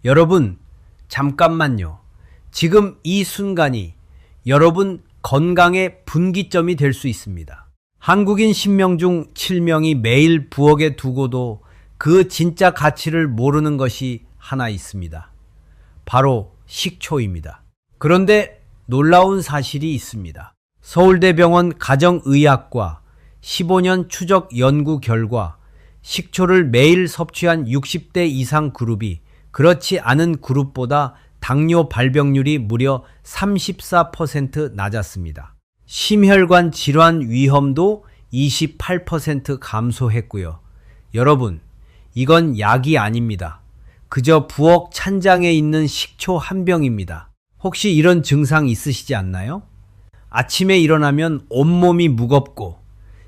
여러분, 잠깐만요. 지금 이 순간이 여러분 건강의 분기점이 될 수 있습니다. 한국인 10명 중 7명이 매일 부엌에 두고도 그 진짜 가치를 모르는 것이 하나 있습니다. 바로 식초입니다. 그런데 놀라운 사실이 있습니다. 서울대병원 가정의학과 15년 추적 연구 결과 식초를 매일 섭취한 60대 이상 그룹이 그렇지 않은 그룹보다 당뇨 발병률이 무려 34% 낮았습니다. 심혈관 질환 위험도 28% 감소했고요. 여러분, 이건 약이 아닙니다. 그저 부엌 찬장에 있는 식초 한 병입니다. 혹시 이런 증상 있으시지 않나요? 아침에 일어나면 온몸이 무겁고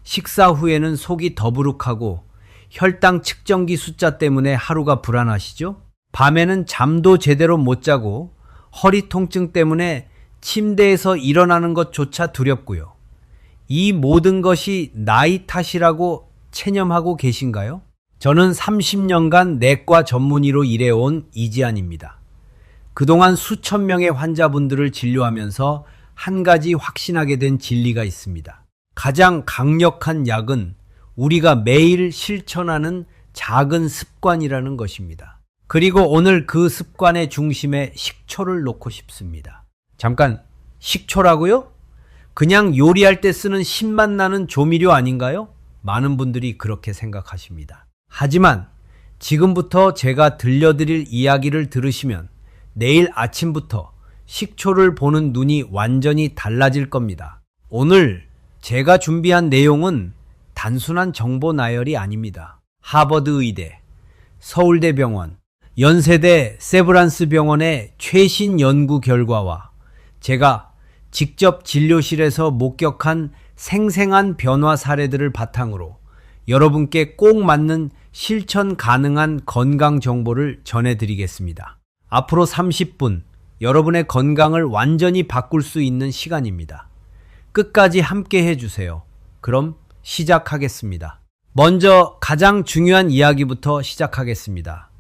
식사 후에는 속이 더부룩하고 혈당 측정기 숫자 때문에 하루가 불안하시죠? 밤에는 잠도 제대로 못 자고 허리 통증 때문에 침대에서 일어나는 것조차 두렵고요. 이 모든 것이 나이 탓이라고 체념하고 계신가요? 저는 30년간 내과 전문의로 일해온 이지안입니다. 그동안 수천 명의 환자분들을 진료하면서 한 가지 확신하게 된 진리가 있습니다. 가장 강력한 약은 우리가 매일 실천하는 작은 습관이라는 것입니다. 그리고 오늘 그 습관의 중심에 식초를 놓고 싶습니다. 잠깐, 식초라고요? 그냥 요리할 때 쓰는 신맛 나는 조미료 아닌가요? 많은 분들이 그렇게 생각하십니다. 하지만 지금부터 제가 들려드릴 이야기를 들으시면 내일 아침부터 식초를 보는 눈이 완전히 달라질 겁니다. 오늘 제가 준비한 내용은 단순한 정보 나열이 아닙니다. 하버드 의대, 서울대병원, 연세대 세브란스 병원의 최신 연구 결과와 제가 직접 진료실에서 목격한 생생한 변화 사례들을 바탕으로 여러분께 꼭 맞는 실천 가능한 건강 정보를 전해드리겠습니다. 앞으로 30분 여러분의 건강을 완전히 바꿀 수 있는 시간입니다. 끝까지 함께 해주세요. 그럼 시작하겠습니다. 먼저 가장 중요한 이야기부터 시작하겠습니다.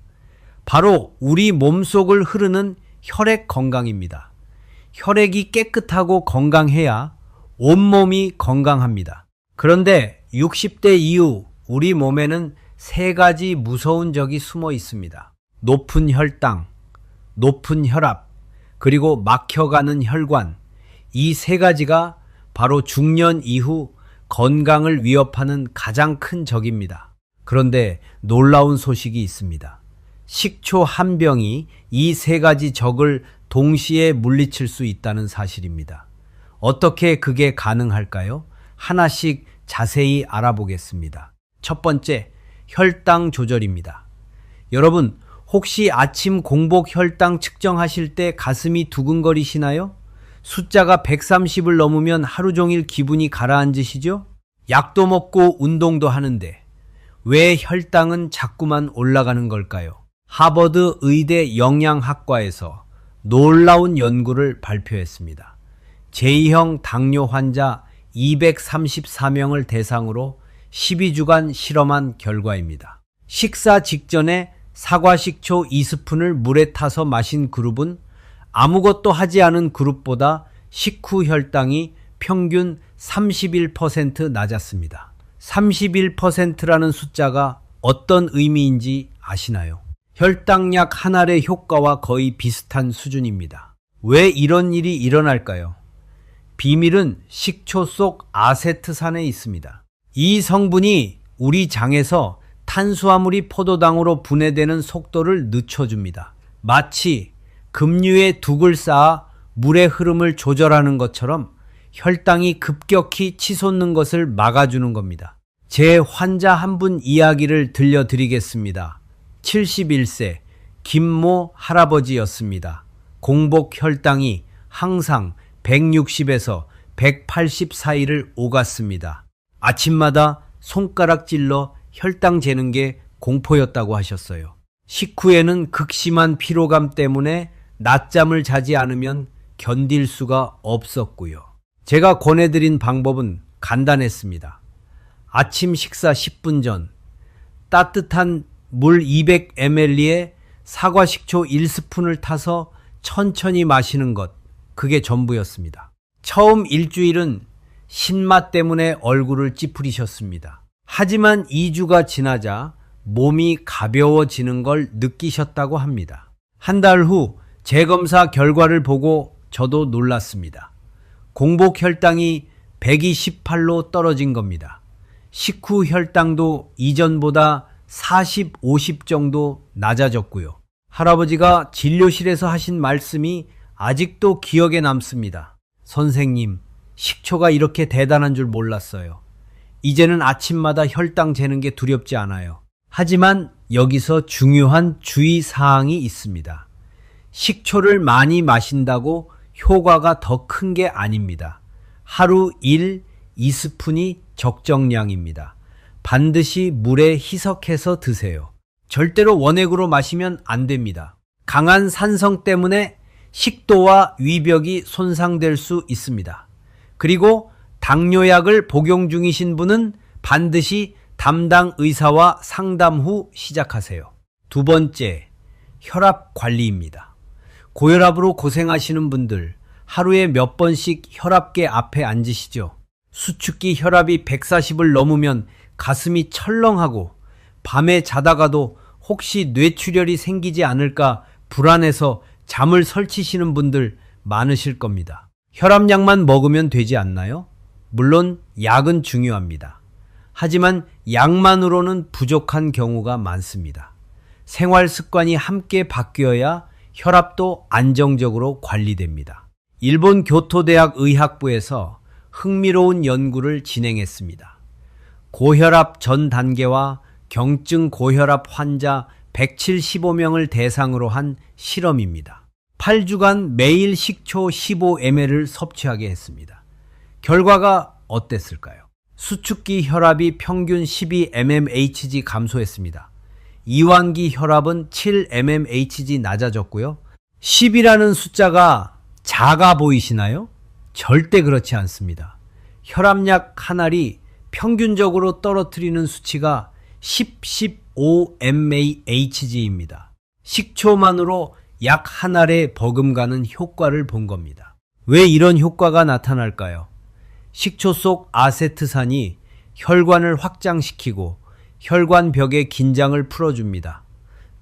바로 우리 몸속을 흐르는 혈액 건강입니다. 혈액이 깨끗하고 건강해야 온몸이 건강합니다. 그런데 60대 이후 우리 몸에는 세 가지 무서운 적이 숨어 있습니다. 높은 혈당, 높은 혈압, 그리고 막혀가는 혈관. 이 세 가지가 바로 중년 이후 건강을 위협하는 가장 큰 적입니다. 그런데 놀라운 소식이 있습니다. 식초 한 병이 이 세 가지 적을 동시에 물리칠 수 있다는 사실입니다. 어떻게 그게 가능할까요? 하나씩 자세히 알아보겠습니다. 첫 번째, 혈당 조절입니다. 여러분, 혹시 아침 공복 혈당 측정하실 때 가슴이 두근거리시나요? 숫자가 130을 넘으면 하루 종일 기분이 가라앉으시죠? 약도 먹고 운동도 하는데 왜 혈당은 자꾸만 올라가는 걸까요? 하버드 의대 영양학과에서 놀라운 연구를 발표했습니다. 제2형 당뇨 환자 234명을 대상으로 12주간 실험한 결과입니다. 식사 직전에 사과식초 2스푼을 물에 타서 마신 그룹은 아무것도 하지 않은 그룹보다 식후 혈당이 평균 31% 낮았습니다. 31%라는 숫자가 어떤 의미인지 아시나요? 혈당약 한 알의 효과와 거의 비슷한 수준입니다. 왜 이런 일이 일어날까요? 비밀은 식초 속 아세트산에 있습니다. 이 성분이 우리 장에서 탄수화물이 포도당으로 분해되는 속도를 늦춰줍니다. 마치 급류에 둑을 쌓아 물의 흐름을 조절하는 것처럼 혈당이 급격히 치솟는 것을 막아주는 겁니다. 제 환자 한 분 이야기를 들려드리겠습니다. 71세 김모 할아버지였습니다. 공복 혈당이 항상 160에서 180 사이를 오갔습니다. 아침마다 손가락질러 혈당 재는 게 공포였다고 하셨어요. 식후에는 극심한 피로감 때문에 낮잠을 자지 않으면 견딜 수가 없었고요. 제가 권해드린 방법은 간단했습니다. 아침 식사 10분 전 따뜻한 물 200ml에 사과 식초 1스푼을 타서 천천히 마시는 것, 그게 전부였습니다. 처음 일주일은 신맛 때문에 얼굴을 찌푸리셨습니다. 하지만 2주가 지나자 몸이 가벼워지는 걸 느끼셨다고 합니다. 한 달 후 재검사 결과를 보고 저도 놀랐습니다. 공복 혈당이 128로 떨어진 겁니다. 식후 혈당도 이전보다 40, 50 정도 낮아졌고요. 할아버지가 진료실에서 하신 말씀이 아직도 기억에 남습니다. 선생님, 식초가 이렇게 대단한 줄 몰랐어요. 이제는 아침마다 혈당 재는 게 두렵지 않아요. 하지만 여기서 중요한 주의사항이 있습니다. 식초를 많이 마신다고 효과가 더 큰 게 아닙니다. 하루 1, 2스푼이 적정량입니다. 반드시 물에 희석해서 드세요. 절대로 원액으로 마시면 안 됩니다. 강한 산성 때문에 식도와 위벽이 손상될 수 있습니다. 그리고 당뇨약을 복용 중이신 분은 반드시 담당 의사와 상담 후 시작하세요. 두 번째, 혈압 관리입니다. 고혈압으로 고생하시는 분들, 하루에 몇 번씩 혈압계 앞에 앉으시죠? 수축기 혈압이 140을 넘으면 가슴이 철렁하고 밤에 자다가도 혹시 뇌출혈이 생기지 않을까 불안해서 잠을 설치시는 분들 많으실 겁니다. 혈압약만 먹으면 되지 않나요? 물론 약은 중요합니다. 하지만 약만으로는 부족한 경우가 많습니다. 생활 습관이 함께 바뀌어야 혈압도 안정적으로 관리됩니다. 일본 교토대학 의학부에서 흥미로운 연구를 진행했습니다. 고혈압 전 단계와 경증 고혈압 환자 175명을 대상으로 한 실험입니다. 8주간 매일 식초 15ml를 섭취하게 했습니다. 결과가 어땠을까요? 수축기 혈압이 평균 12mmHg 감소했습니다. 이완기 혈압은 7mmHg 낮아졌고요. 10이라는 숫자가 작아 보이시나요? 절대 그렇지 않습니다. 혈압약 한 알이 평균적으로 떨어뜨리는 수치가 15mmHg입니다. 식초만으로 약 한 알에 버금가는 효과를 본 겁니다. 왜 이런 효과가 나타날까요? 식초 속 아세트산이 혈관을 확장시키고 혈관벽의 긴장을 풀어줍니다.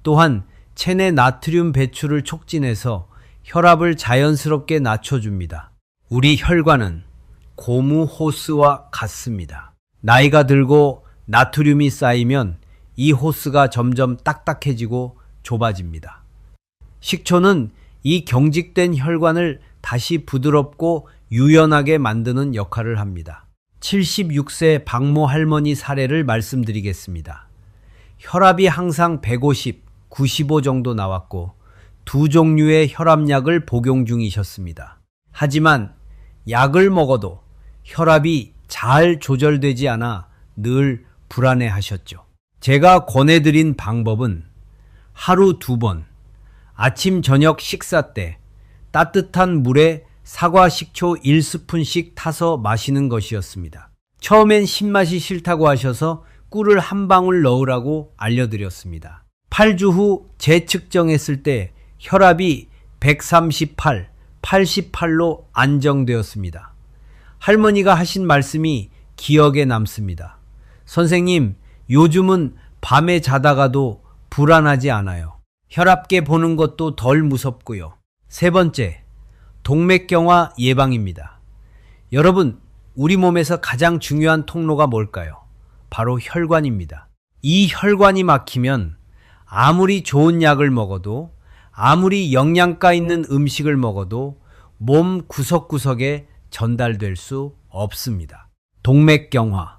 또한 체내 나트륨 배출을 촉진해서 혈압을 자연스럽게 낮춰줍니다. 우리 혈관은 고무 호스와 같습니다. 나이가 들고 나트륨이 쌓이면 이 호스가 점점 딱딱해지고 좁아집니다. 식초는 이 경직된 혈관을 다시 부드럽고 유연하게 만드는 역할을 합니다. 76세 박모 할머니 사례를 말씀드리겠습니다. 혈압이 항상 150, 95 정도 나왔고 두 종류의 혈압약을 복용 중이셨습니다. 하지만 약을 먹어도 혈압이 잘 조절되지 않아 늘 불안해하셨죠. 제가 권해드린 방법은 하루 2번, 아침 저녁 식사 때 따뜻한 물에 사과 식초 1스푼씩 타서 마시는 것이었습니다. 처음엔 신맛이 싫다고 하셔서 꿀을 한 방울 넣으라고 알려드렸습니다. 8주 후 재측정했을 때 혈압이 138, 88로 안정되었습니다. 할머니가 하신 말씀이 기억에 남습니다. 선생님, 요즘은 밤에 자다가도 불안하지 않아요. 혈압계 보는 것도 덜 무섭고요. 세 번째, 동맥경화 예방입니다. 여러분, 우리 몸에서 가장 중요한 통로가 뭘까요? 바로 혈관입니다. 이 혈관이 막히면 아무리 좋은 약을 먹어도, 아무리 영양가 있는 음식을 먹어도 몸 구석구석에 전달될 수 없습니다. 동맥경화,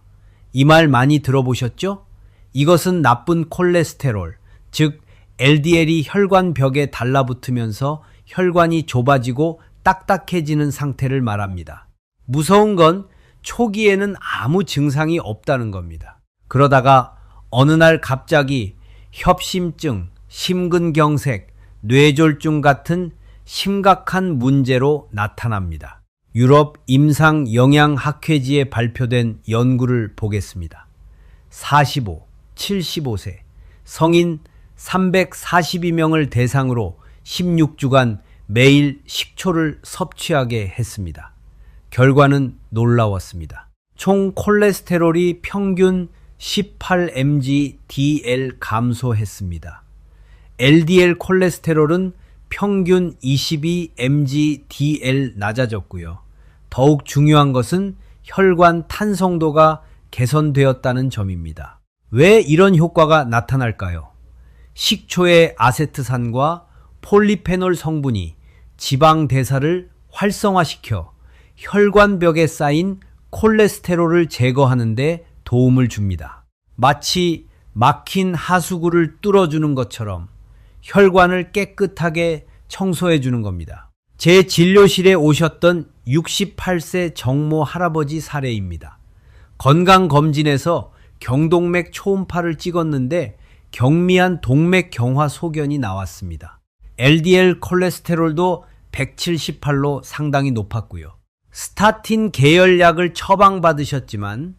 이 말 많이 들어보셨죠? 이것은 나쁜 콜레스테롤, 즉 LDL이 혈관벽에 달라붙으면서 혈관이 좁아지고 딱딱해지는 상태를 말합니다. 무서운 건 초기에는 아무 증상이 없다는 겁니다. 그러다가 어느 날 갑자기 협심증, 심근경색, 뇌졸중 같은 심각한 문제로 나타납니다. 유럽 임상영양학회지에 발표된 연구를 보겠습니다. 45, 75세 성인 342명을 대상으로 16주간 매일 식초를 섭취하게 했습니다. 결과는 놀라웠습니다. 총 콜레스테롤이 평균 18mg/dl 감소했습니다. LDL 콜레스테롤은 평균 22mg/dl 낮아졌고요. 더욱 중요한 것은 혈관 탄성도가 개선되었다는 점입니다. 왜 이런 효과가 나타날까요? 식초의 아세트산과 폴리페놀 성분이 지방 대사를 활성화시켜 혈관벽에 쌓인 콜레스테롤을 제거하는 데 도움을 줍니다. 마치 막힌 하수구를 뚫어주는 것처럼 혈관을 깨끗하게 청소해 주는 겁니다. 제 진료실에 오셨던 68세 정모 할아버지 사례입니다. 건강검진에서 경동맥 초음파를 찍었는데 경미한 동맥 경화 소견이 나왔습니다. LDL 콜레스테롤도 178로 상당히 높았고요. 스타틴 계열약을 처방받으셨지만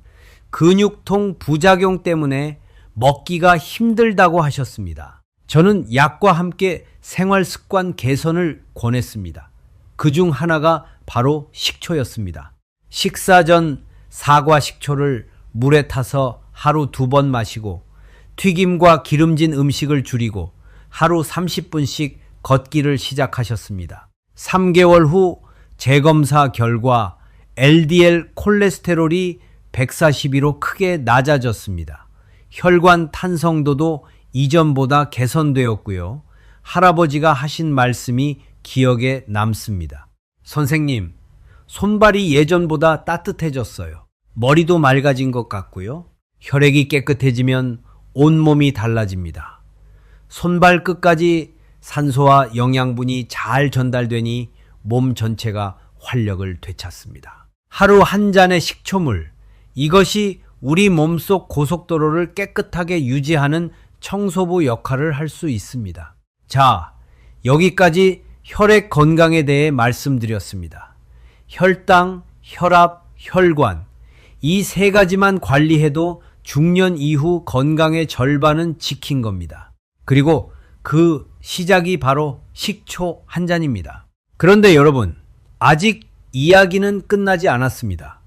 근육통 부작용 때문에 먹기가 힘들다고 하셨습니다. 저는 약과 함께 생활 습관 개선을 권했습니다. 그중 하나가 바로 식초였습니다. 식사 전 사과 식초를 물에 타서 하루 2번 마시고 튀김과 기름진 음식을 줄이고 하루 30분씩 걷기를 시작하셨습니다. 3개월 후 재검사 결과 LDL 콜레스테롤이 142로 크게 낮아졌습니다. 혈관 탄성도도 이전보다 개선되었고요. 할아버지가 하신 말씀이 기억에 남습니다. 선생님, 손발이 예전보다 따뜻해졌어요. 머리도 맑아진 것 같고요. 혈액이 깨끗해지면 온몸이 달라집니다. 손발 끝까지 산소와 영양분이 잘 전달되니 몸 전체가 활력을 되찾습니다. 하루 한 잔의 식초물, 이것이 우리 몸속 고속도로를 깨끗하게 유지하는 청소부 역할을 할 수 있습니다. 자, 여기까지 혈액 건강에 대해 말씀드렸습니다. 혈당, 혈압, 혈관, 이 3가지만 관리해도 중년 이후 건강의 절반은 지킨 겁니다. 그리고 그 시작이 바로 식초 한 잔입니다. 그런데 여러분, 아직 이야기는 끝나지 않았습니다.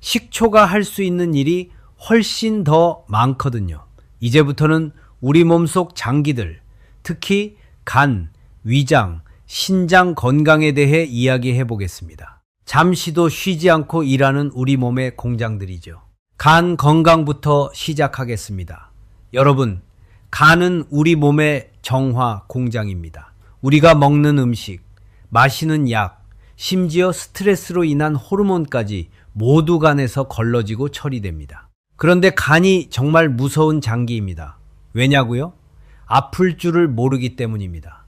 식초가 할 수 있는 일이 훨씬 더 많거든요. 이제부터는 우리 몸속 장기들, 특히 간, 위장, 신장 건강에 대해 이야기해 보겠습니다. 잠시도 쉬지 않고 일하는 우리 몸의 공장들이죠. 간 건강부터 시작하겠습니다. 여러분, 간은 우리 몸의 정화 공장입니다. 우리가 먹는 음식, 마시는 약, 심지어 스트레스로 인한 호르몬까지 모두 간에서 걸러지고 처리됩니다. 그런데 간이 정말 무서운 장기입니다. 왜냐고요? 아플 줄을 모르기 때문입니다.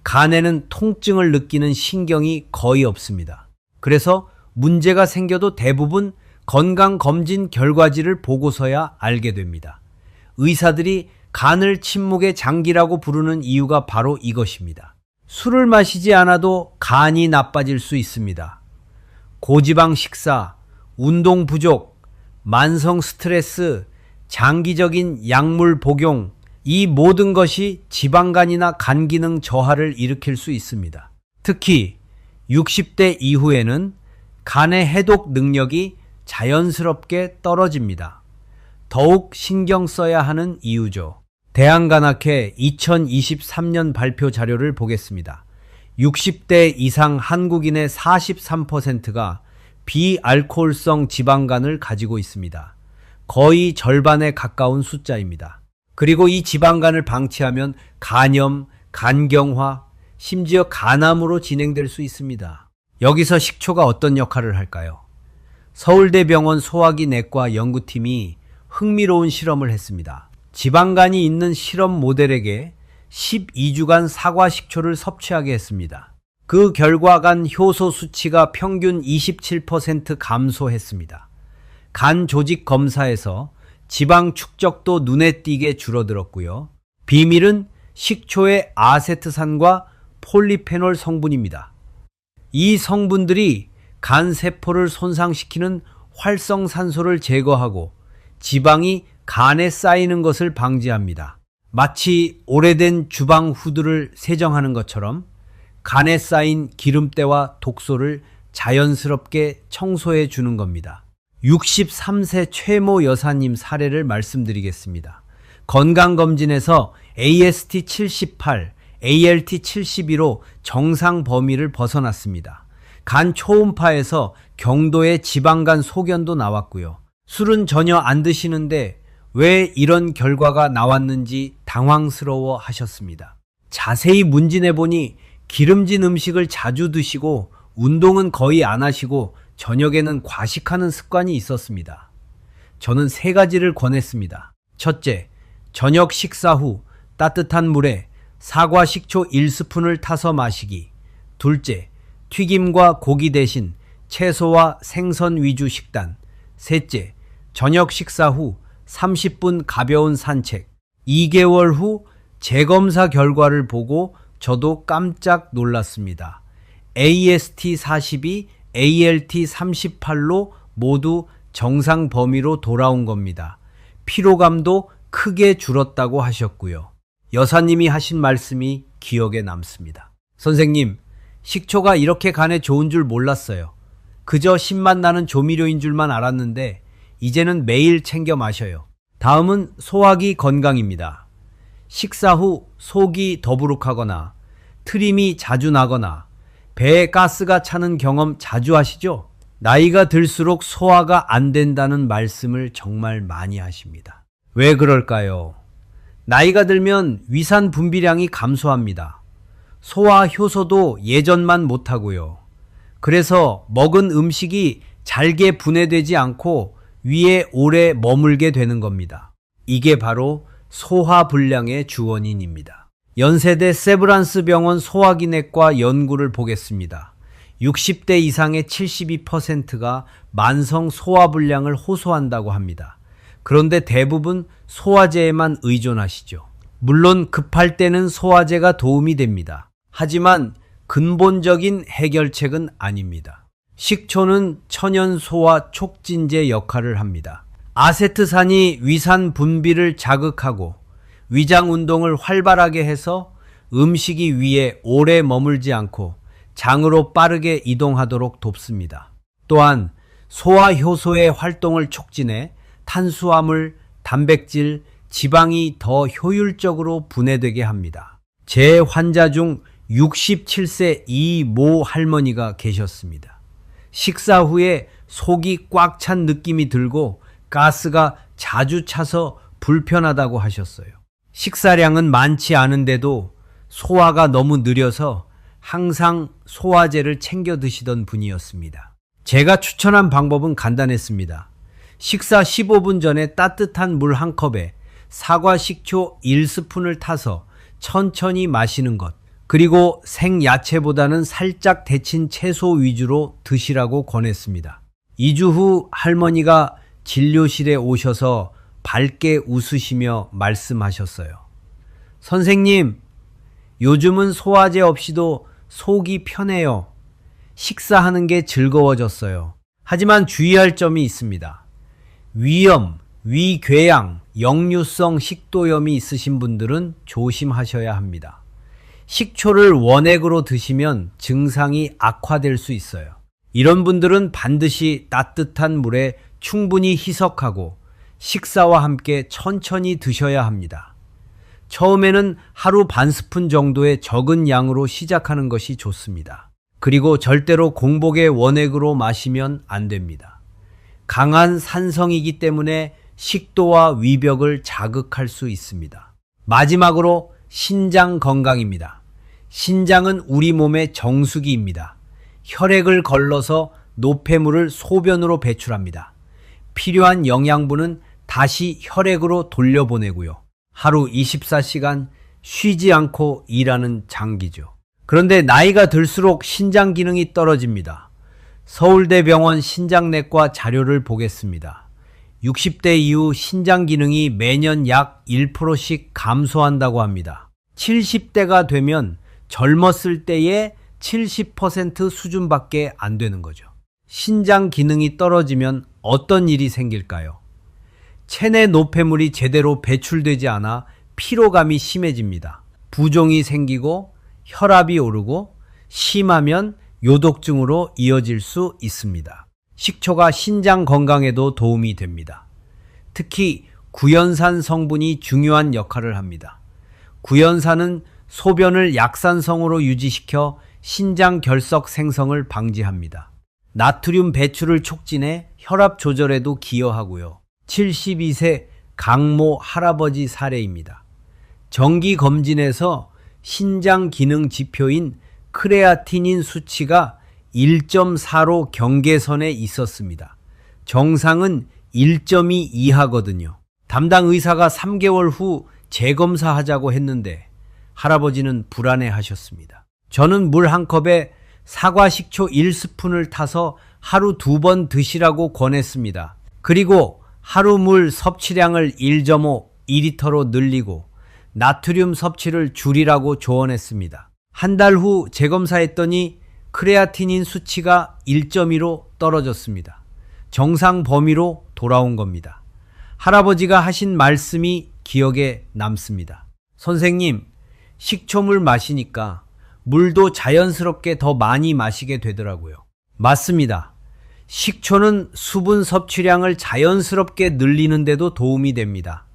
간에는 통증을 느끼는 신경이 거의 없습니다. 그래서 문제가 생겨도 대부분 건강검진 결과지를 보고서야 알게 됩니다. 의사들이 간을 침묵의 장기라고 부르는 이유가 바로 이것입니다. 술을 마시지 않아도 간이 나빠질 수 있습니다. 고지방 식사, 운동 부족, 만성 스트레스, 장기적인 약물 복용, 이 모든 것이 지방간이나 간 기능 저하를 일으킬 수 있습니다. 특히 60대 이후에는 간의 해독 능력이 자연스럽게 떨어집니다. 더욱 신경 써야 하는 이유죠. 대한간학회 2023년 발표 자료를 보겠습니다. 60대 이상 한국인의 43%가 비알코올성 지방간을 가지고 있습니다. 거의 절반에 가까운 숫자입니다. 그리고 이 지방간을 방치하면 간염, 간경화, 심지어 간암으로 진행될 수 있습니다. 여기서 식초가 어떤 역할을 할까요? 서울대병원 소화기내과 연구팀이 흥미로운 실험을 했습니다. 지방간이 있는 실험 모델에게 12주간 사과 식초를 섭취하게 했습니다. 그 결과 간 효소 수치가 평균 27% 감소했습니다. 간 조직 검사에서 지방 축적도 눈에 띄게 줄어들었고요. 비밀은 식초의 아세트산과 폴리페놀 성분입니다. 이 성분들이 간 세포를 손상시키는 활성산소를 제거하고 지방이 간에 쌓이는 것을 방지합니다. 마치 오래된 주방 후드를 세정하는 것처럼 간에 쌓인 기름때와 독소를 자연스럽게 청소해 주는 겁니다. 63세 최모 여사님 사례를 말씀드리겠습니다. 건강검진에서 AST78, ALT72로 정상 범위를 벗어났습니다. 간 초음파에서 경도의 지방간 소견도 나왔고요. 술은 전혀 안 드시는데 왜 이런 결과가 나왔는지 당황스러워 하셨습니다. 자세히 문진해 보니 기름진 음식을 자주 드시고 운동은 거의 안 하시고 저녁에는 과식하는 습관이 있었습니다. 저는 3가지를 권했습니다. 첫째, 저녁 식사 후 따뜻한 물에 사과 식초 1스푼을 타서 마시기. 둘째, 튀김과 고기 대신 채소와 생선 위주 식단. 셋째, 저녁 식사 후 30분 가벼운 산책. 2개월 후 재검사 결과를 보고 저도 깜짝 놀랐습니다. AST42, ALT38로 모두 정상 범위로 돌아온 겁니다. 피로감도 크게 줄었다고 하셨고요. 여사님이 하신 말씀이 기억에 남습니다. 선생님, 식초가 이렇게 간에 좋은 줄 몰랐어요. 그저 신맛 나는 조미료인 줄만 알았는데 이제는 매일 챙겨 마셔요. 다음은 소화기 건강입니다. 식사 후 속이 더부룩하거나 트림이 자주 나거나 배에 가스가 차는 경험 자주 하시죠? 나이가 들수록 소화가 안 된다는 말씀을 정말 많이 하십니다. 왜 그럴까요? 나이가 들면 위산 분비량이 감소합니다. 소화 효소도 예전만 못하고요. 그래서 먹은 음식이 잘게 분해되지 않고 위에 오래 머물게 되는 겁니다. 이게 바로 소화불량의 주원인입니다. 연세대 세브란스 병원 소화기내과 연구를 보겠습니다. 60대 이상의 72%가 만성 소화불량을 호소한다고 합니다. 그런데 대부분 소화제에만 의존하시죠. 물론 급할 때는 소화제가 도움이 됩니다. 하지만 근본적인 해결책은 아닙니다. 식초는 천연 소화 촉진제 역할을 합니다. 아세트산이 위산 분비를 자극하고 위장 운동을 활발하게 해서 음식이 위에 오래 머물지 않고 장으로 빠르게 이동하도록 돕습니다. 또한 소화 효소의 활동을 촉진해 탄수화물, 단백질, 지방이 더 효율적으로 분해되게 합니다. 제 환자 중 67세 이모 할머니가 계셨습니다. 식사 후에 속이 꽉 찬 느낌이 들고 가스가 자주 차서 불편하다고 하셨어요. 식사량은 많지 않은데도 소화가 너무 느려서 항상 소화제를 챙겨 드시던 분이었습니다. 제가 추천한 방법은 간단했습니다. 식사 15분 전에 따뜻한 물 한 컵에 사과 식초 1스푼을 타서 천천히 마시는 것, 그리고 생야채보다는 살짝 데친 채소 위주로 드시라고 권했습니다. 2주 후 할머니가 진료실에 오셔서 밝게 웃으시며 말씀하셨어요. 선생님, 요즘은 소화제 없이도 속이 편해요. 식사하는 게 즐거워졌어요. 하지만 주의할 점이 있습니다. 위염, 위궤양, 역류성 식도염이 있으신 분들은 조심하셔야 합니다. 식초를 원액으로 드시면 증상이 악화될 수 있어요. 이런 분들은 반드시 따뜻한 물에 충분히 희석하고 식사와 함께 천천히 드셔야 합니다. 처음에는 하루 반 스푼 정도의 적은 양으로 시작하는 것이 좋습니다. 그리고 절대로 공복에 원액으로 마시면 안 됩니다. 강한 산성이기 때문에 식도와 위벽을 자극할 수 있습니다. 마지막으로 신장 건강입니다. 신장은 우리 몸의 정수기입니다. 혈액을 걸러서 노폐물을 소변으로 배출합니다. 필요한 영양분은 다시 혈액으로 돌려보내고요. 하루 24시간 쉬지 않고 일하는 장기죠. 그런데 나이가 들수록 신장 기능이 떨어집니다. 서울대병원 신장내과 자료를 보겠습니다. 60대 이후 신장 기능이 매년 약 1%씩 감소한다고 합니다. 70대가 되면 젊었을 때의 70% 수준밖에 안 되는 거죠. 신장 기능이 떨어지면 어떤 일이 생길까요? 체내 노폐물이 제대로 배출되지 않아 피로감이 심해집니다. 부종이 생기고 혈압이 오르고 심하면 요독증으로 이어질 수 있습니다. 식초가 신장 건강에도 도움이 됩니다. 특히 구연산 성분이 중요한 역할을 합니다. 구연산은 소변을 약산성으로 유지시켜 신장 결석 생성을 방지합니다. 나트륨 배출을 촉진해 혈압 조절에도 기여하고요. 72세 강모 할아버지 사례입니다. 정기검진에서 신장 기능 지표인 크레아티닌 수치가 1.4로 경계선에 있었습니다. 정상은 1.2 이하거든요. 담당 의사가 3개월 후 재검사하자고 했는데 할아버지는 불안해하셨습니다. 저는 물 한 컵에 사과 식초 1스푼을 타서 하루 2번 드시라고 권했습니다. 그리고 하루 물 섭취량을 1.5, 2리터로 늘리고 나트륨 섭취를 줄이라고 조언했습니다. 한 달 후 재검사했더니 크레아티닌 수치가 1.2로 떨어졌습니다. 정상 범위로 돌아온 겁니다. 할아버지가 하신 말씀이 기억에 남습니다. 선생님, 식초물 마시니까 물도 자연스럽게 더 많이 마시게 되더라고요. 맞습니다. 식초는 수분 섭취량을 자연스럽게 늘리는 데도 도움이 됩니다.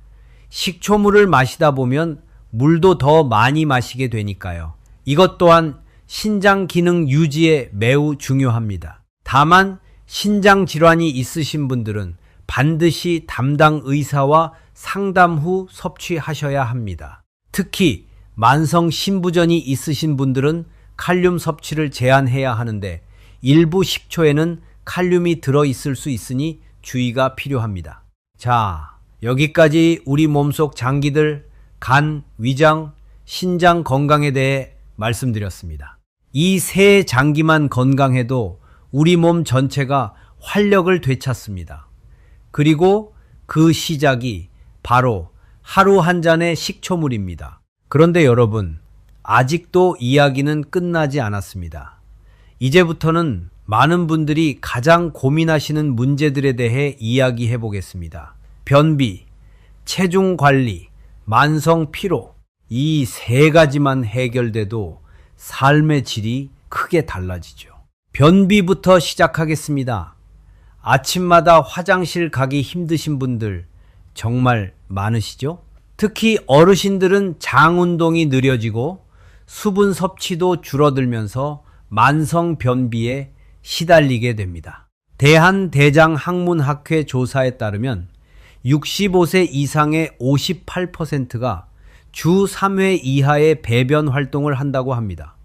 식초물을 마시다 보면 물도 더 많이 마시게 되니까요. 이것 또한 신장 기능 유지에 매우 중요합니다. 다만 신장 질환이 있으신 분들은 반드시 담당 의사와 상담 후 섭취하셔야 합니다. 특히 만성 신부전이 있으신 분들은 칼륨 섭취를 제한해야 하는데 일부 식초에는 칼륨이 들어있을 수 있으니 주의가 필요합니다. 자, 여기까지 우리 몸속 장기들, 간, 위장, 신장 건강에 대해 말씀드렸습니다. 이 세 장기만 건강해도 우리 몸 전체가 활력을 되찾습니다. 그리고 그 시작이 바로 하루 한 잔의 식초물입니다. 그런데 여러분, 아직도 이야기는 끝나지 않았습니다. 이제부터는 많은 분들이 가장 고민하시는 문제들에 대해 이야기해 보겠습니다. 변비, 체중 관리, 만성 피로, 이 세 가지만 해결돼도 삶의 질이 크게 달라지죠. 변비부터 시작하겠습니다. 아침마다 화장실 가기 힘드신 분들 정말 많으시죠? 특히 어르신들은 장 운동이 느려지고 수분 섭취도 줄어들면서 만성 변비에 시달리게 됩니다. 대한대장학문학회 조사에 따르면 65세 이상의 58%가 주 3회 이하의 배변 활동을 한다고 합니다.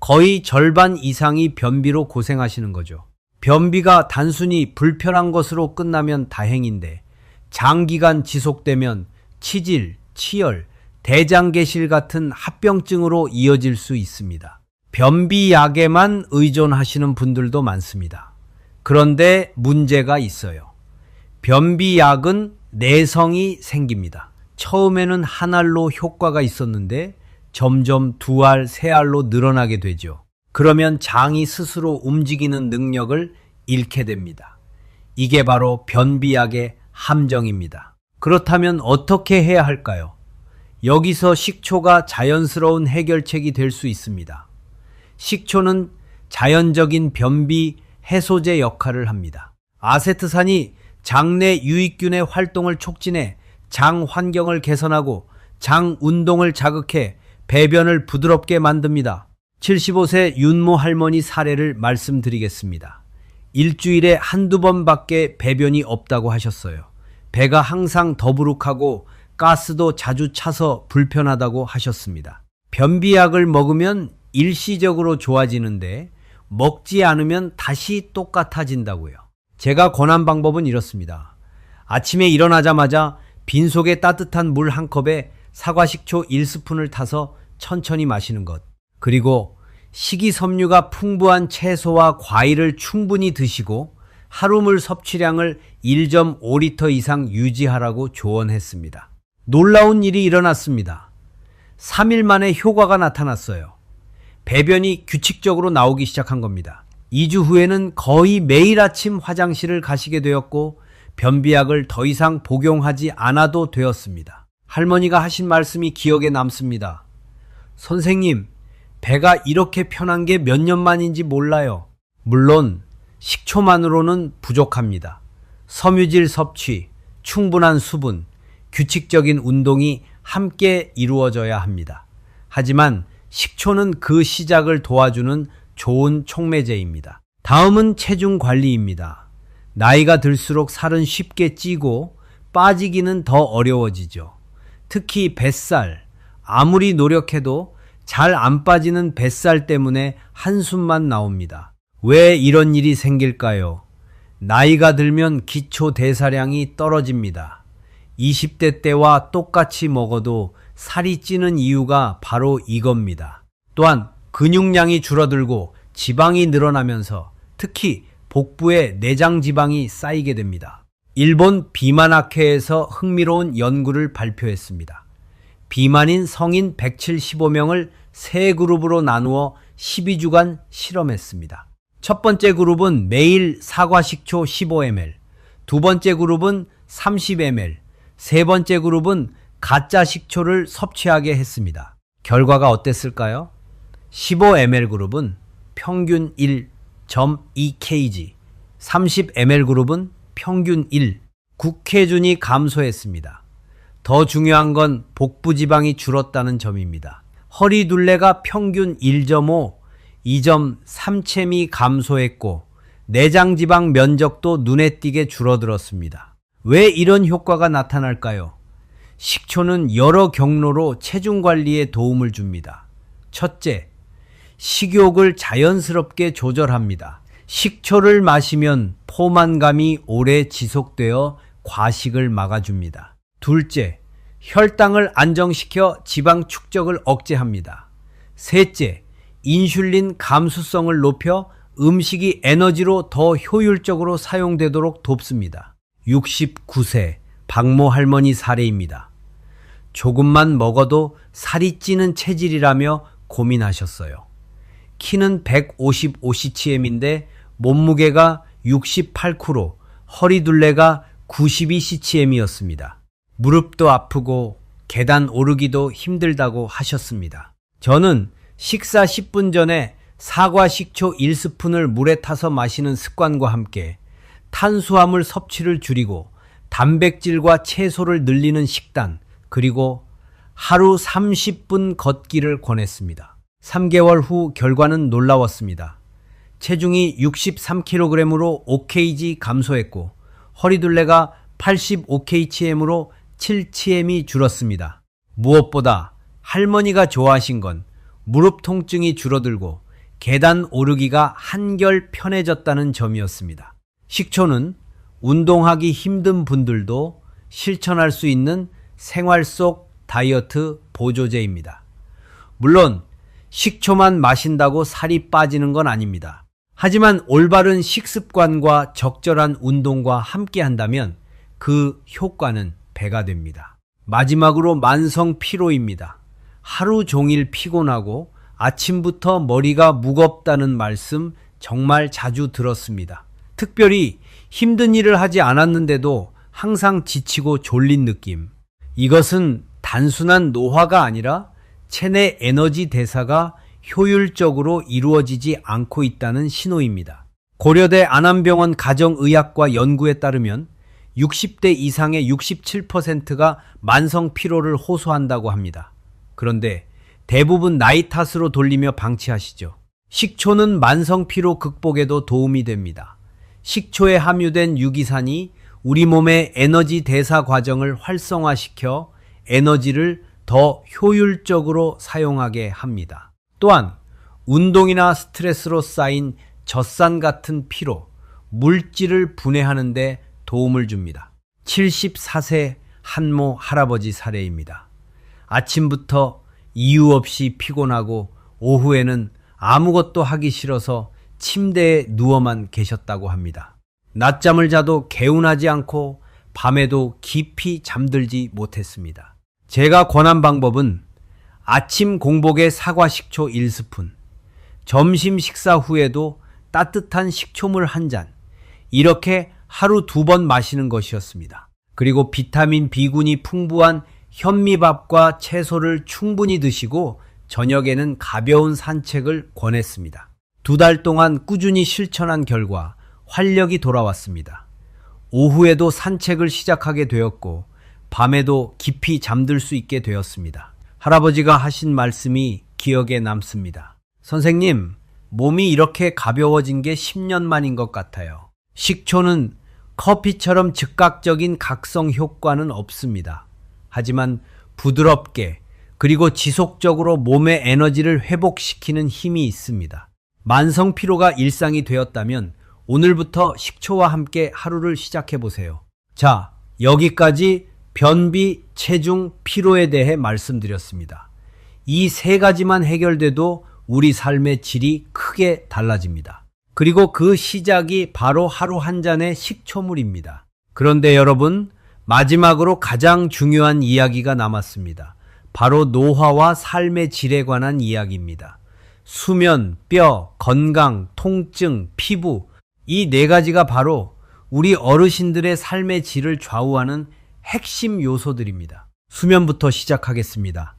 거의 절반 이상이 변비로 고생하시는 거죠. 변비가 단순히 불편한 것으로 끝나면 다행인데 장기간 지속되면 치질, 치열, 대장계실 같은 합병증으로 이어질 수 있습니다. 변비약에만 의존하시는 분들도 많습니다. 그런데 문제가 있어요. 변비약은 내성이 생깁니다. 처음에는 한 알로 효과가 있었는데 점점 두 알, 세 알로 늘어나게 되죠. 그러면 장이 스스로 움직이는 능력을 잃게 됩니다. 이게 바로 변비약의 함정입니다. 그렇다면 어떻게 해야 할까요? 여기서 식초가 자연스러운 해결책이 될 수 있습니다. 식초는 자연적인 변비 해소제 역할을 합니다. 아세트산이 장내 유익균의 활동을 촉진해 장 환경을 개선하고 장 운동을 자극해 배변을 부드럽게 만듭니다. 75세 윤모 할머니 사례를 말씀드리겠습니다. 일주일에 한두 번밖에 배변이 없다고 하셨어요. 배가 항상 더부룩하고 가스도 자주 차서 불편하다고 하셨습니다. 변비약을 먹으면 일시적으로 좋아지는데 먹지 않으면 다시 똑같아진다고요. 제가 권한 방법은 이렇습니다. 아침에 일어나자마자 빈속에 따뜻한 물 한 컵에 사과식초 1스푼을 타서 천천히 마시는 것. 그리고 식이섬유가 풍부한 채소와 과일을 충분히 드시고 하루물 섭취량을 1.5리터 이상 유지하라고 조언했습니다. 놀라운 일이 일어났습니다. 3일 만에 효과가 나타났어요. 배변이 규칙적으로 나오기 시작한 겁니다. 2주 후에는 거의 매일 아침 화장실을 가시게 되었고 변비약을 더 이상 복용하지 않아도 되었습니다. 할머니가 하신 말씀이 기억에 남습니다. 선생님, 배가 이렇게 편한 게 몇 년 만인지 몰라요. 물론 식초만으로는 부족합니다. 섬유질 섭취, 충분한 수분, 규칙적인 운동이 함께 이루어져야 합니다. 하지만 식초는 그 시작을 도와주는 좋은 촉매제입니다. 다음은 체중 관리입니다. 나이가 들수록 살은 쉽게 찌고 빠지기는 더 어려워지죠. 특히 뱃살, 아무리 노력해도 잘 안 빠지는 뱃살 때문에 한숨만 나옵니다. 왜 이런 일이 생길까요? 나이가 들면 기초 대사량이 떨어집니다. 20대 때와 똑같이 먹어도 살이 찌는 이유가 바로 이겁니다. 또한 근육량이 줄어들고 지방이 늘어나면서 특히 복부에 내장 지방이 쌓이게 됩니다. 일본 비만학회에서 흥미로운 연구를 발표했습니다. 비만인 성인 175명을 세 그룹으로 나누어 12주간 실험했습니다. 첫 번째 그룹은 매일 사과식초 15ml, 두 번째 그룹은 30ml, 세 번째 그룹은 가짜 식초를 섭취하게 했습니다. 결과가 어땠을까요? 15ml 그룹은 평균 1.2kg, 30ml 그룹은 평균 1, 국회준이 감소했습니다. 더 중요한 건 복부 지방이 줄었다는 점입니다. 허리 둘레가 평균 1.5, 2.3챔이 감소했고 내장 지방 면적도 눈에 띄게 줄어들었습니다. 왜 이런 효과가 나타날까요? 식초는 여러 경로로 체중 관리에 도움을 줍니다. 첫째, 식욕을 자연스럽게 조절합니다. 식초를 마시면 포만감이 오래 지속되어 과식을 막아줍니다. 둘째, 혈당을 안정시켜 지방 축적을 억제합니다. 셋째, 인슐린 감수성을 높여 음식이 에너지로 더 효율적으로 사용되도록 돕습니다. 69세 박모 할머니 사례입니다. 조금만 먹어도 살이 찌는 체질이라며 고민하셨어요. 키는 155cm인데 몸무게가 68kg, 허리 둘레가 92cm이었습니다. 무릎도 아프고 계단 오르기도 힘들다고 하셨습니다. 저는 식사 10분 전에 사과 식초 1스푼을 물에 타서 마시는 습관과 함께 탄수화물 섭취를 줄이고 단백질과 채소를 늘리는 식단, 그리고 하루 30분 걷기를 권했습니다. 3개월 후 결과는 놀라웠습니다. 체중이 63kg으로 5kg 감소했고 허리둘레가 85kg으로 7cm이 줄었습니다. 무엇보다 할머니가 좋아하신 건 무릎 통증이 줄어들고 계단 오르기가 한결 편해졌다는 점이었습니다. 식초는 운동하기 힘든 분들도 실천할 수 있는 생활 속 다이어트 보조제입니다. 물론 식초만 마신다고 살이 빠지는 건 아닙니다. 하지만 올바른 식습관과 적절한 운동과 함께 한다면 그 효과는 배가 됩니다. 마지막으로 만성 피로입니다. 하루 종일 피곤하고 아침부터 머리가 무겁다는 말씀 정말 자주 들었습니다. 특별히 힘든 일을 하지 않았는데도 항상 지치고 졸린 느낌. 이것은 단순한 노화가 아니라 체내 에너지 대사가 효율적으로 이루어지지 않고 있다는 신호입니다. 고려대 안암병원 가정의학과 연구에 따르면 60대 이상의 67%가 만성 피로를 호소한다고 합니다. 그런데 대부분 나이 탓으로 돌리며 방치하시죠. 식초는 만성 피로 극복에도 도움이 됩니다. 식초에 함유된 유기산이 우리 몸의 에너지 대사 과정을 활성화시켜 에너지를 더 효율적으로 사용하게 합니다. 또한 운동이나 스트레스로 쌓인 젖산 같은 피로, 물질을 분해하는 데 도움을 줍니다. 74세 한모 할아버지 사례입니다. 아침부터 이유 없이 피곤하고 오후에는 아무것도 하기 싫어서 침대에 누워만 계셨다고 합니다. 낮잠을 자도 개운하지 않고 밤에도 깊이 잠들지 못했습니다. 제가 권한 방법은 아침 공복에 사과 식초 1스푼, 점심 식사 후에도 따뜻한 식초물 1잔, 이렇게 하루 2번 마시는 것이었습니다. 그리고 비타민 B군이 풍부한 현미밥과 채소를 충분히 드시고 저녁에는 가벼운 산책을 권했습니다. 2달 동안 꾸준히 실천한 결과 활력이 돌아왔습니다. 오후에도 산책을 시작하게 되었고 밤에도 깊이 잠들 수 있게 되었습니다. 할아버지가 하신 말씀이 기억에 남습니다. 선생님, 몸이 이렇게 가벼워진 게 10년 만인 것 같아요. 식초는 커피처럼 즉각적인 각성 효과는 없습니다. 하지만 부드럽게 그리고 지속적으로 몸의 에너지를 회복시키는 힘이 있습니다. 만성 피로가 일상이 되었다면 오늘부터 식초와 함께 하루를 시작해 보세요. 자, 여기까지 변비, 체중, 피로에 대해 말씀드렸습니다. 이 3가지만 해결돼도 우리 삶의 질이 크게 달라집니다. 그리고 그 시작이 바로 하루 한 잔의 식초물입니다. 그런데 여러분, 마지막으로 가장 중요한 이야기가 남았습니다. 바로 노화와 삶의 질에 관한 이야기입니다. 수면, 뼈, 건강, 통증, 피부, 이 4가지가 바로 우리 어르신들의 삶의 질을 좌우하는 핵심 요소들입니다. 수면부터 시작하겠습니다.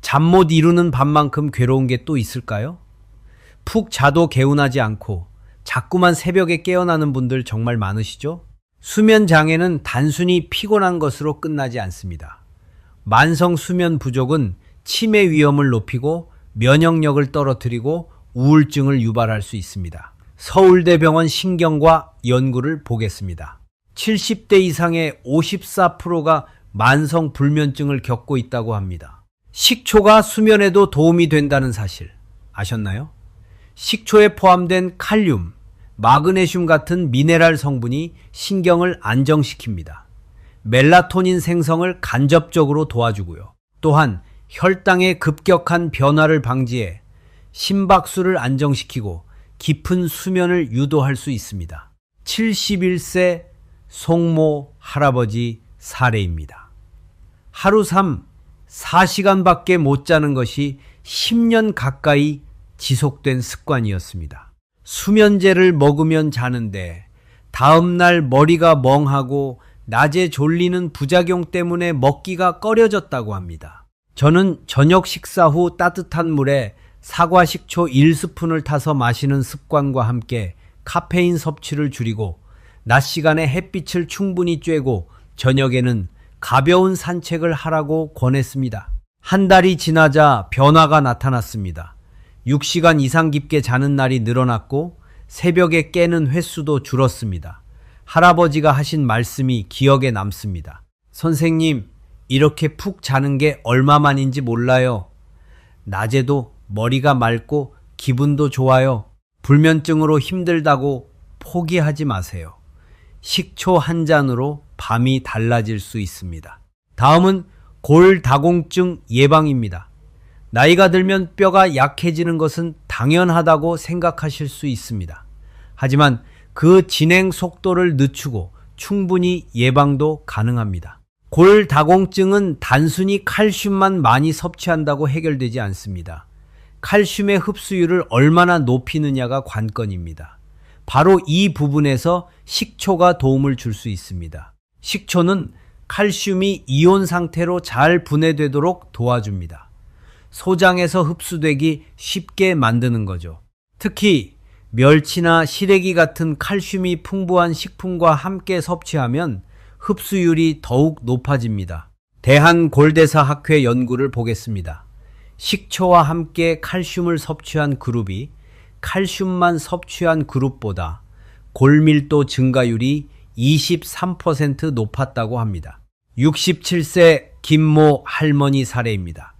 잠 못 이루는 밤만큼 괴로운 게 또 있을까요? 푹 자도 개운하지 않고 자꾸만 새벽에 깨어나는 분들 정말 많으시죠? 수면 장애는 단순히 피곤한 것으로 끝나지 않습니다. 만성 수면 부족은 치매 위험을 높이고 면역력을 떨어뜨리고 우울증을 유발할 수 있습니다. 서울대병원 신경과 연구를 보겠습니다. 70대 이상의 54%가 만성 불면증을 겪고 있다고 합니다. 식초가 수면에도 도움이 된다는 사실 아셨나요? 식초에 포함된 칼륨, 마그네슘 같은 미네랄 성분이 신경을 안정시킵니다. 멜라토닌 생성을 간접적으로 도와주고요. 또한 혈당의 급격한 변화를 방지해 심박수를 안정시키고 깊은 수면을 유도할 수 있습니다. 71세 송모 할아버지 사례입니다. 하루 4시간밖에 못 자는 것이 10년 가까이 지속된 습관이었습니다. 수면제를 먹으면 자는데 다음날 머리가 멍하고 낮에 졸리는 부작용 때문에 먹기가 꺼려졌다고 합니다. 저는 저녁 식사 후 따뜻한 물에 사과 식초 1스푼을 타서 마시는 습관과 함께 카페인 섭취를 줄이고 낮 시간에 햇빛을 충분히 쬐고 저녁에는 가벼운 산책을 하라고 권했습니다. 한 달이 지나자 변화가 나타났습니다. 6시간 이상 깊게 자는 날이 늘어났고 새벽에 깨는 횟수도 줄었습니다. 할아버지가 하신 말씀이 기억에 남습니다. 선생님, 이렇게 푹 자는 게 얼마만인지 몰라요. 낮에도 머리가 맑고 기분도 좋아요. 불면증으로 힘들다고 포기하지 마세요. 식초 한 잔으로 밤이 달라질 수 있습니다. 다음은 골다공증 예방입니다. 나이가 들면 뼈가 약해지는 것은 당연하다고 생각하실 수 있습니다. 하지만 그 진행 속도를 늦추고 충분히 예방도 가능합니다. 골다공증은 단순히 칼슘만 많이 섭취한다고 해결되지 않습니다. 칼슘의 흡수율을 얼마나 높이느냐가 관건입니다. 바로 이 부분에서 식초가 도움을 줄 수 있습니다. 식초는 칼슘이 이온 상태로 잘 분해되도록 도와줍니다. 소장에서 흡수되기 쉽게 만드는 거죠. 특히 멸치나 시래기 같은 칼슘이 풍부한 식품과 함께 섭취하면 흡수율이 더욱 높아집니다. 대한골대사학회 연구를 보겠습니다. 식초와 함께 칼슘을 섭취한 그룹이 칼슘만 섭취한 그룹보다 골밀도 증가율이 23% 높았다고 합니다. 67세 김모 할머니 사례입니다.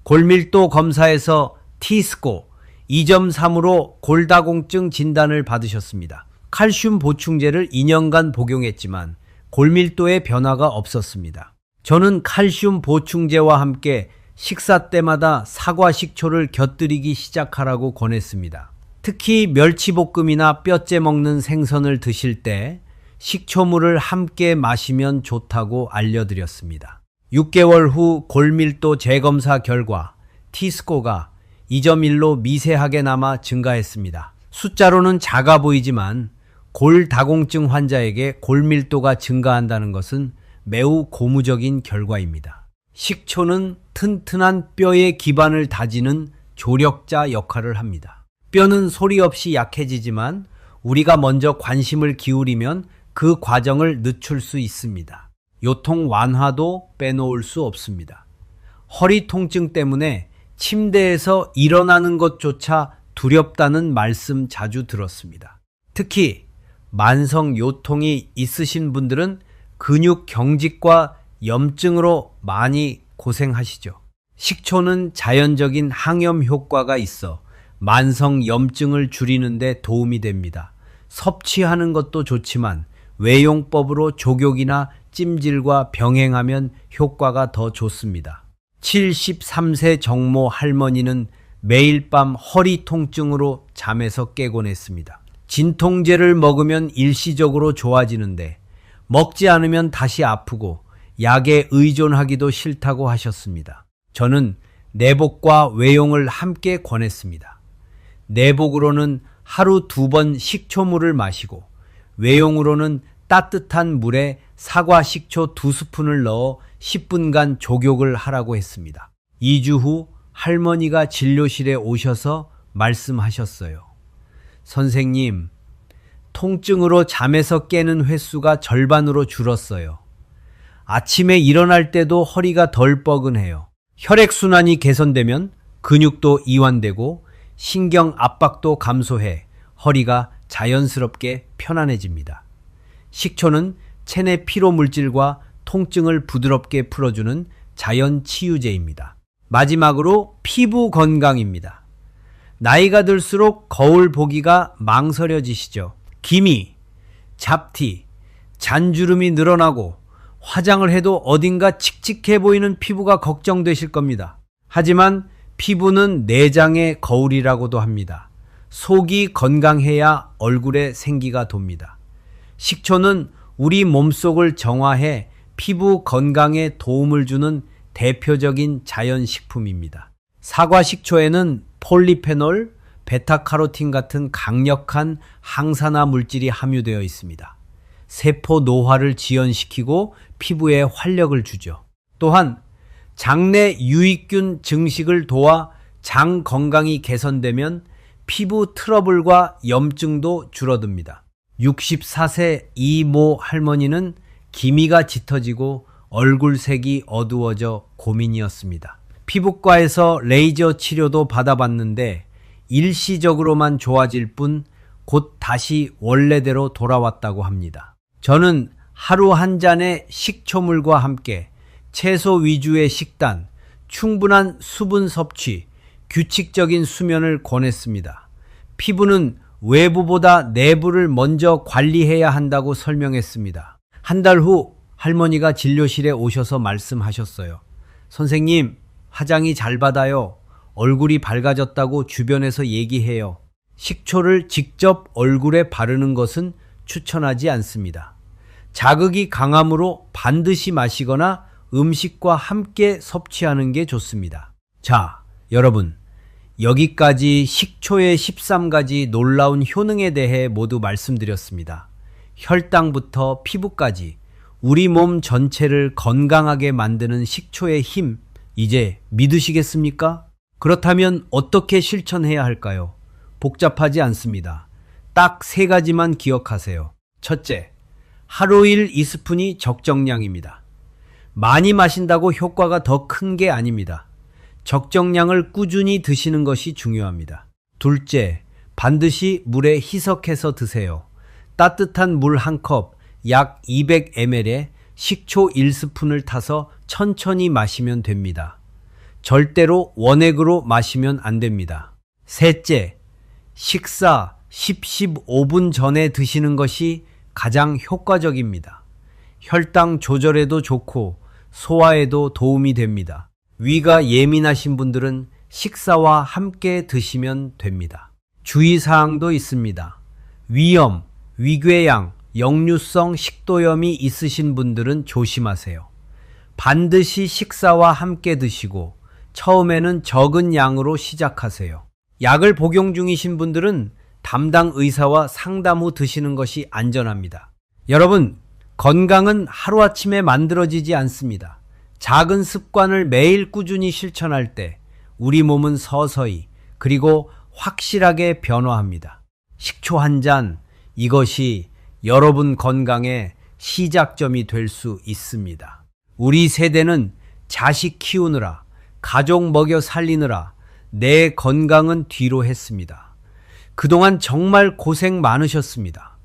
골밀도 검사에서 T스코 2.3으로 골다공증 진단을 받으셨습니다. 칼슘 보충제를 2년간 복용했지만 골밀도의 변화가 없었습니다. 저는 칼슘 보충제와 함께 식사 때마다 사과 식초를 곁들이기 시작하라고 권했습니다. 특히 멸치볶음이나 뼈째 먹는 생선을 드실 때 식초물을 함께 마시면 좋다고 알려드렸습니다. 6개월 후 골밀도 재검사 결과 T스코가 2.1로 미세하게 남아 증가했습니다. 숫자로는 작아 보이지만 골다공증 환자에게 골밀도가 증가한다는 것은 매우 고무적인 결과입니다. 식초는 튼튼한 뼈의 기반을 다지는 조력자 역할을 합니다. 뼈는 소리 없이 약해지지만 우리가 먼저 관심을 기울이면 그 과정을 늦출 수 있습니다. 요통 완화도 빼놓을 수 없습니다. 허리 통증 때문에 침대에서 일어나는 것조차 두렵다는 말씀 자주 들었습니다. 특히 만성 요통이 있으신 분들은 근육 경직과 염증으로 많이 고생하시죠. 식초는 자연적인 항염 효과가 있어 만성 염증을 줄이는 데 도움이 됩니다. 섭취하는 것도 좋지만 외용법으로 족욕이나 찜질과 병행하면 효과가 더 좋습니다. 73세 정모 할머니는 매일 밤 허리 통증으로 잠에서 깨곤 했습니다. 진통제를 먹으면 일시적으로 좋아지는데 먹지 않으면 다시 아프고 약에 의존하기도 싫다고 하셨습니다. 저는 내복과 외용을 함께 권했습니다. 내복으로는 하루 2번 식초물을 마시고 외용으로는 따뜻한 물에 사과 식초 2스푼을 넣어 10분간 족욕을 하라고 했습니다. 2주 후 할머니가 진료실에 오셔서 말씀하셨어요. 선생님, 통증으로 잠에서 깨는 횟수가 절반으로 줄었어요. 아침에 일어날 때도 허리가 덜 뻐근해요. 혈액순환이 개선되면 근육도 이완되고 신경 압박도 감소해 허리가 자연스럽게 편안해집니다. 식초는 체내 피로 물질과 통증을 부드럽게 풀어주는 자연 치유제입니다. 마지막으로 피부 건강입니다. 나이가 들수록 거울 보기가 망설여지시죠. 기미, 잡티, 잔주름이 늘어나고 화장을 해도 어딘가 칙칙해 보이는 피부가 걱정되실 겁니다. 하지만 피부는 내장의 거울이라고도 합니다. 속이 건강해야 얼굴에 생기가 돕니다. 식초는 우리 몸속을 정화해 피부 건강에 도움을 주는 대표적인 자연식품입니다. 사과 식초에는 폴리페놀, 베타카로틴 같은 강력한 항산화 물질이 함유되어 있습니다. 세포 노화를 지연시키고 피부에 활력을 주죠. 또한 장내 유익균 증식을 도와 장 건강이 개선되면 피부 트러블과 염증도 줄어듭니다. 64세 이모 할머니는 기미가 짙어지고 얼굴색이 어두워져 고민이었습니다. 피부과에서 레이저 치료도 받아봤는데 일시적으로만 좋아질 뿐 곧 다시 원래대로 돌아왔다고 합니다. 저는 하루 한 잔의 식초물과 함께 채소 위주의 식단, 충분한 수분 섭취, 규칙적인 수면을 권했습니다. 피부는 외부보다 내부를 먼저 관리해야 한다고 설명했습니다. 한 달 후 할머니가 진료실에 오셔서 말씀하셨어요. 선생님, 화장이 잘 받아요. 얼굴이 밝아졌다고 주변에서 얘기해요. 식초를 직접 얼굴에 바르는 것은 추천하지 않습니다. 자극이 강하므로 반드시 마시거나 음식과 함께 섭취하는 게 좋습니다. 자, 여러분, 여기까지 식초의 13가지 놀라운 효능에 대해 모두 말씀드렸습니다. 혈당부터 피부까지 우리 몸 전체를 건강하게 만드는 식초의 힘, 이제 믿으시겠습니까? 그렇다면 어떻게 실천해야 할까요? 복잡하지 않습니다. 딱 3가지만 기억하세요. 첫째, 하루 1 2스푼이 적정량입니다. 많이 마신다고 효과가 더 큰 게 아닙니다. 적정량을 꾸준히 드시는 것이 중요합니다. 둘째, 반드시 물에 희석해서 드세요. 따뜻한 물 1컵, 약 200ml에 식초 1스푼을 타서 천천히 마시면 됩니다. 절대로 원액으로 마시면 안 됩니다. 셋째, 식사 10-15분 전에 드시는 것이 가장 효과적입니다. 혈당 조절에도 좋고 소화에도 도움이 됩니다. 위가 예민하신 분들은 식사와 함께 드시면 됩니다. 주의사항도 있습니다. 위염, 위궤양, 역류성 식도염이 있으신 분들은 조심하세요. 반드시 식사와 함께 드시고 처음에는 적은 양으로 시작하세요. 약을 복용 중이신 분들은 담당 의사와 상담 후 드시는 것이 안전합니다. 여러분, 건강은 하루아침에 만들어지지 않습니다. 작은 습관을 매일 꾸준히 실천할 때 우리 몸은 서서히 그리고 확실하게 변화합니다. 식초 한 잔, 이것이 여러분 건강의 시작점이 될 수 있습니다. 우리 세대는 자식 키우느라, 가족 먹여 살리느라 내 건강은 뒤로 했습니다. 그동안 정말 고생 많으셨습니다.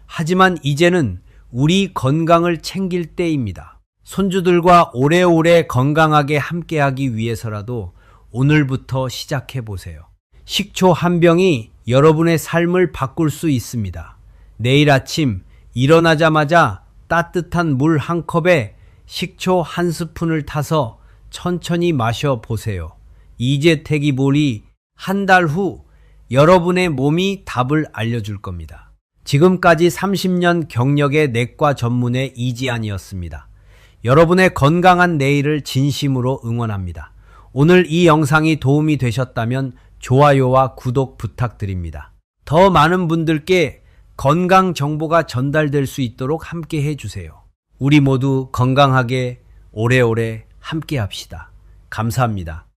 하지만 이제는 우리 건강을 챙길 때입니다. 손주들과 오래오래 건강하게 함께하기 위해서라도 오늘부터 시작해 보세요. 식초 한 병이 여러분의 삶을 바꿀 수 있습니다. 내일 아침 일어나자마자 따뜻한 물 한 컵에 식초 한 스푼을 타서 천천히 마셔 보세요. 이재택이보리 한 달 후 여러분의 몸이 답을 알려줄 겁니다. 지금까지 30년 경력의 내과 전문의 이지안이었습니다. 여러분의 건강한 내일을 진심으로 응원합니다. 오늘 이 영상이 도움이 되셨다면 좋아요와 구독 부탁드립니다. 더 많은 분들께 건강 정보가 전달될 수 있도록 함께 해주세요. 우리 모두 건강하게 오래오래 함께 합시다. 감사합니다.